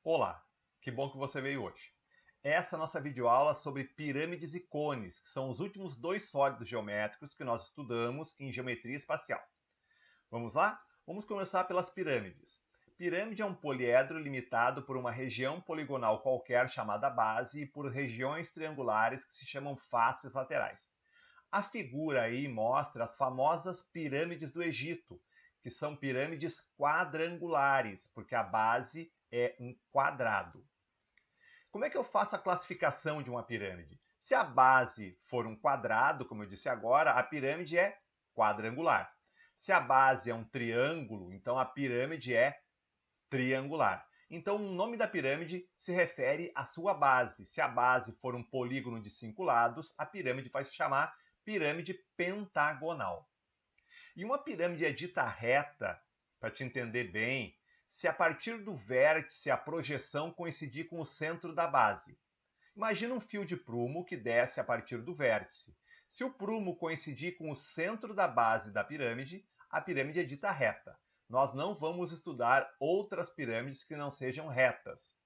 Olá, que bom que você veio hoje. Essa é a nossa videoaula sobre pirâmides e cones, que são os últimos dois sólidos geométricos que nós estudamos em geometria espacial. Vamos lá? Vamos começar pelas pirâmides. Pirâmide é um poliedro limitado por uma região poligonal qualquer chamada base e por regiões triangulares que se chamam faces laterais. A figura aí mostra as famosas pirâmides do Egito, que são pirâmides quadrangulares, porque a base é um quadrado. Como é que eu faço a classificação de uma pirâmide? Se a base for um quadrado, como eu disse agora, a pirâmide é quadrangular. Se a base é um triângulo, então a pirâmide é triangular. Então, o nome da pirâmide se refere à sua base. Se a base for um polígono de 5 lados, a pirâmide vai se chamar pirâmide pentagonal. E uma pirâmide é dita reta, para te entender bem, se a partir do vértice a projeção coincidir com o centro da base. Imagina um fio de prumo que desce a partir do vértice. Se o prumo coincidir com o centro da base da pirâmide, a pirâmide é dita reta. Nós não vamos estudar outras pirâmides que não sejam retas.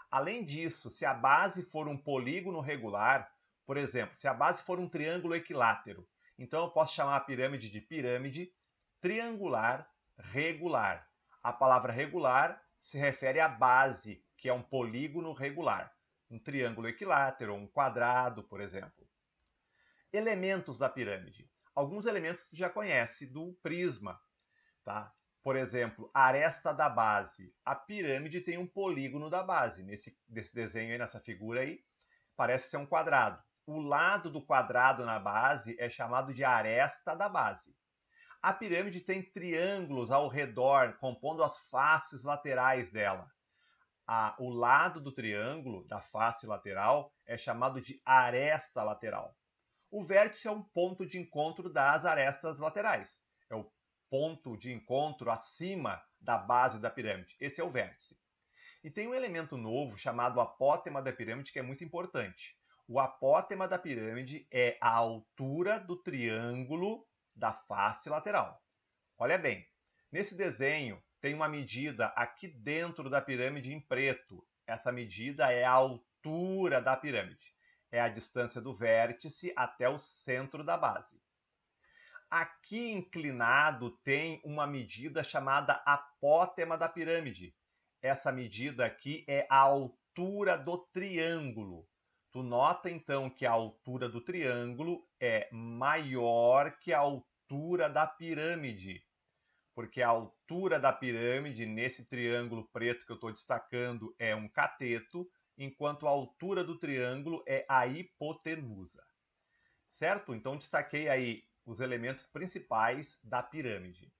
Além disso, se a base for um polígono regular, por exemplo, se a base for um triângulo equilátero, então eu posso chamar a pirâmide de pirâmide triangular regular. A palavra regular se refere à base, que é um polígono regular. Um triângulo equilátero, um quadrado, por exemplo. Elementos da pirâmide. Alguns elementos você já conhece do prisma. Tá? Por exemplo, a aresta da base. A pirâmide tem um polígono da base. Nesse desenho aí, nessa figura aí, parece ser um quadrado. O lado do quadrado na base é chamado de aresta da base. A pirâmide tem triângulos ao redor, compondo as faces laterais dela. O lado do triângulo, da face lateral, é chamado de aresta lateral. O vértice é um ponto de encontro das arestas laterais. É o ponto de encontro acima da base da pirâmide. Esse é o vértice. E tem um elemento novo chamado apótema da pirâmide que é muito importante. O apótema da pirâmide é a altura do triângulo da face lateral. Olha bem, nesse desenho tem uma medida aqui dentro da pirâmide em preto. Essa medida é a altura da pirâmide. É a distância do vértice até o centro da base. Aqui inclinado tem uma medida chamada apótema da pirâmide. Essa medida aqui é a altura do triângulo. Tu nota então que a altura do triângulo é maior que a altura da pirâmide, porque a altura da pirâmide nesse triângulo preto que eu estou destacando é um cateto, enquanto a altura do triângulo é a hipotenusa. Certo? Então destaquei aí os elementos principais da pirâmide.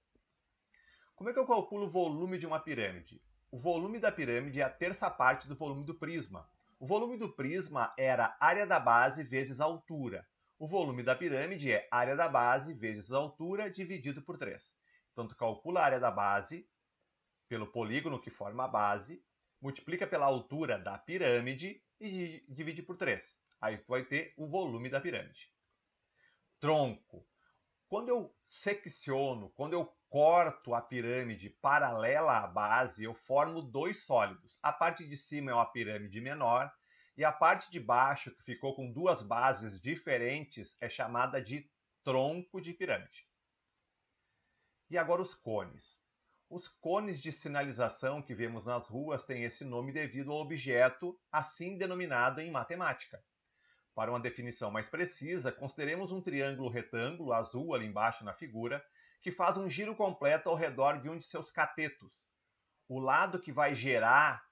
Como é que eu calculo o volume de uma pirâmide? O volume da pirâmide é a terça parte do volume do prisma. O volume do prisma era área da base vezes a altura. O volume da pirâmide é área da base vezes a altura dividido por 3. Então, tu calcula a área da base pelo polígono que forma a base, multiplica pela altura da pirâmide e divide por 3. Aí tu vai ter o volume da pirâmide. Tronco. Quando eu secciono, quando eu corto a pirâmide paralela à base, eu formo dois sólidos. A parte de cima é uma pirâmide menor e a parte de baixo, que ficou com duas bases diferentes, é chamada de tronco de pirâmide. E agora os cones. Os cones de sinalização que vemos nas ruas têm esse nome devido ao objeto assim denominado em matemática. Para uma definição mais precisa, consideremos um triângulo retângulo azul ali embaixo na figura, que faz um giro completo ao redor de um de seus catetos. O lado que vai gerar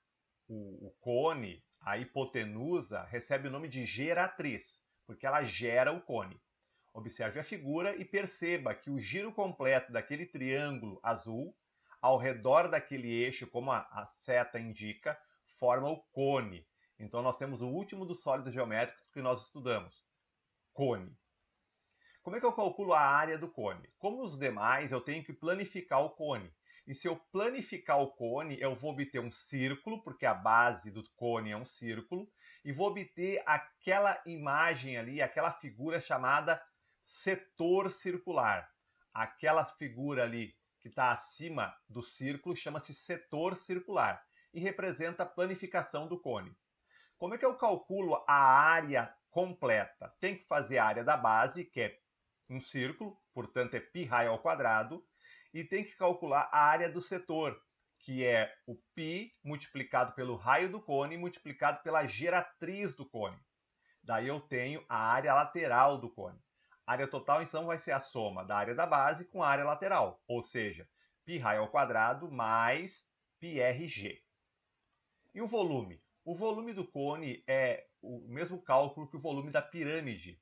o cone, a hipotenusa, recebe o nome de geratriz, porque ela gera o cone. Observe a figura e perceba que o giro completo daquele triângulo azul, ao redor daquele eixo, como a seta indica, forma o cone. Então, nós temos o último dos sólidos geométricos que nós estudamos, cone. Como é que eu calculo a área do cone? Como os demais, eu tenho que planificar o cone. E se eu planificar o cone, eu vou obter um círculo, porque a base do cone é um círculo, e vou obter aquela imagem ali, aquela figura chamada setor circular. Aquela figura ali que está acima do círculo chama-se setor circular. e representa a planificação do cone. Como é que eu calculo a área completa? Tem que fazer a área da base, que é um círculo, portanto é π raio ao quadrado, e tem que calcular a área do setor, que é o π multiplicado pelo raio do cone multiplicado pela geratriz do cone. Daí eu tenho a área lateral do cone. A área total, então, vai ser a soma da área da base com a área lateral, ou seja, π raio ao quadrado mais πrg. E o volume? O volume do cone é o mesmo cálculo que o volume da pirâmide.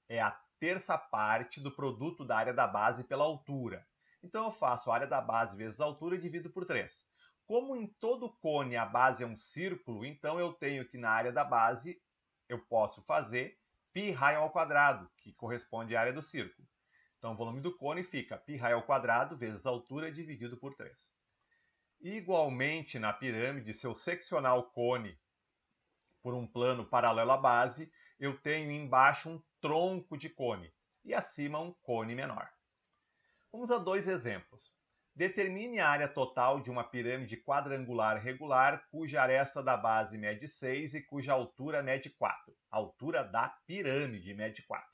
É a terça parte do produto da área da base pela altura. Então eu faço a área da base vezes a altura e divido por 3. Como em todo cone a base é um círculo, então eu tenho que na área da base eu posso fazer π raio ao quadrado, que corresponde à área do círculo. Então o volume do cone fica π raio ao quadrado vezes a altura dividido por 3. Igualmente na pirâmide, se eu seccionar o cone por um plano paralelo à base, eu tenho embaixo um tronco de cone e acima um cone menor. Vamos a dois exemplos. Determine a área total de uma pirâmide quadrangular regular cuja aresta da base mede 6 e cuja altura mede 4. A altura da pirâmide mede 4.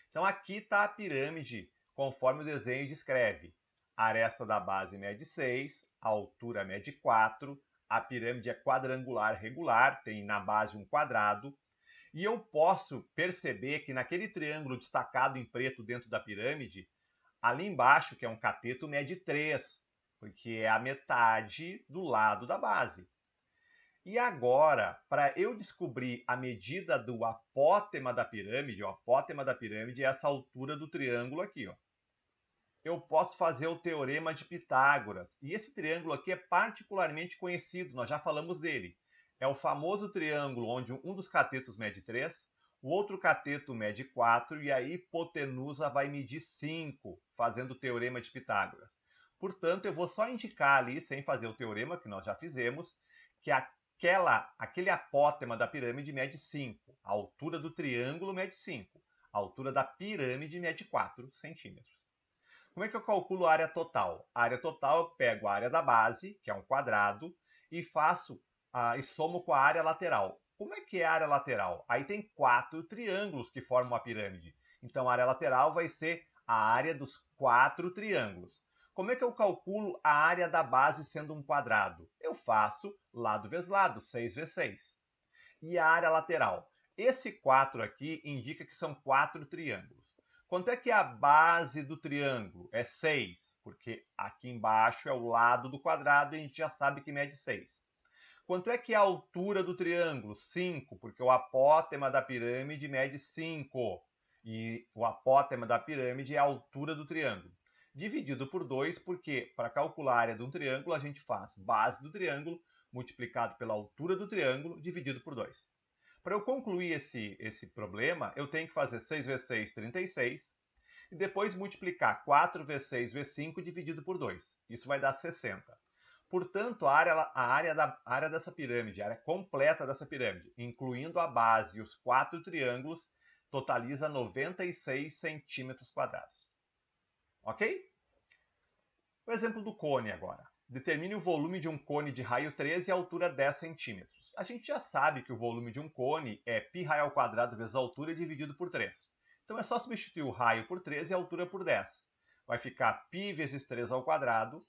Então aqui está a pirâmide conforme o desenho descreve. A aresta da base mede 6, a altura mede 4, a pirâmide é quadrangular regular, tem na base um quadrado, e eu posso perceber que naquele triângulo destacado em preto dentro da pirâmide, ali embaixo, que é um cateto, mede 3, porque é a metade do lado da base. E agora, para eu descobrir a medida do apótema da pirâmide, o apótema da pirâmide é essa altura do triângulo aqui, ó. Eu posso fazer o teorema de Pitágoras. E esse triângulo aqui é particularmente conhecido, nós já falamos dele. É o famoso triângulo onde um dos catetos mede 3, o outro cateto mede 4 e a hipotenusa vai medir 5, fazendo o teorema de Pitágoras. Portanto, eu vou só indicar ali, sem fazer o teorema, que nós já fizemos, que aquele apótema da pirâmide mede 5. A altura do triângulo mede 5. A altura da pirâmide mede 4 centímetros. Como é que eu calculo a área total? A área total eu pego a área da base, que é um quadrado, e e somo com a área lateral. Como é que é a área lateral? Aí tem 4 triângulos que formam a pirâmide. Então a área lateral vai ser a área dos 4 triângulos. Como é que eu calculo a área da base sendo um quadrado? Eu faço lado vezes lado, 6 vezes 6. E a área lateral? Esse 4 aqui indica que são 4 triângulos. Quanto é que é a base do triângulo? É 6, porque aqui embaixo é o lado do quadrado e a gente já sabe que mede 6. Quanto é que é a altura do triângulo? 5, porque o apótema da pirâmide mede 5. E o apótema da pirâmide é a altura do triângulo. Dividido por 2, porque para calcular a área de um triângulo, a gente faz base do triângulo multiplicado pela altura do triângulo dividido por 2. Para eu concluir esse problema, eu tenho que fazer 6 vezes 6, 36, e depois multiplicar 4 vezes 6 vezes 5 dividido por 2. Isso vai dar 60. Portanto, a área dessa pirâmide, a área completa dessa pirâmide, incluindo a base e os 4 triângulos, totaliza 96 centímetros quadrados. Ok? O exemplo do cone agora. Determine o volume de um cone de raio 13 e a altura 10 centímetros. A gente já sabe que o volume de um cone é π raio ao quadrado vezes a altura dividido por 3. Então é só substituir o raio por 13 e a altura por 10. Vai ficar π vezes 3 ao quadrado,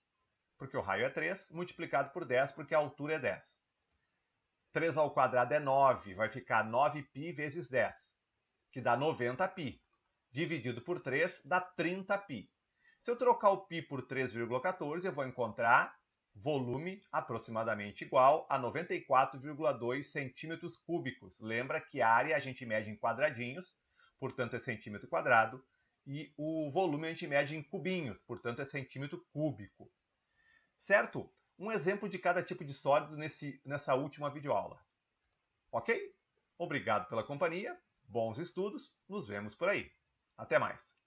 porque o raio é 3, multiplicado por 10, porque a altura é 10. 3 ao quadrado é 9, vai ficar 9π vezes 10, que dá 90π. Dividido por 3 dá 30π. Se eu trocar o π por 3,14, eu vou encontrar volume aproximadamente igual a 94,2 centímetros cúbicos. Lembra que a área a gente mede em quadradinhos, portanto é centímetro quadrado, e o volume a gente mede em cubinhos, portanto é centímetro cúbico. Certo? Um exemplo de cada tipo de sólido nessa última videoaula. Ok? Obrigado pela companhia, bons estudos, nos vemos por aí. Até mais!